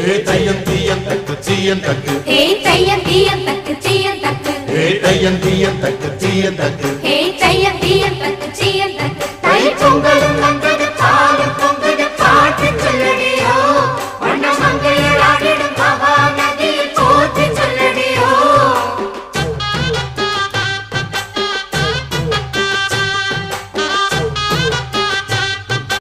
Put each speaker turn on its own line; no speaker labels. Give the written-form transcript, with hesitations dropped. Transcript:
தையம் தீயம் தக்கு சீயம் தக்கு
தையம் தீயம் தக்கு சீயம் தக்கு
தையம் தீயம் தக்கு சீயம் தக்கு
தையம் தீயம் தக்கு சீயம் தக்கு
தை பொங்கலும்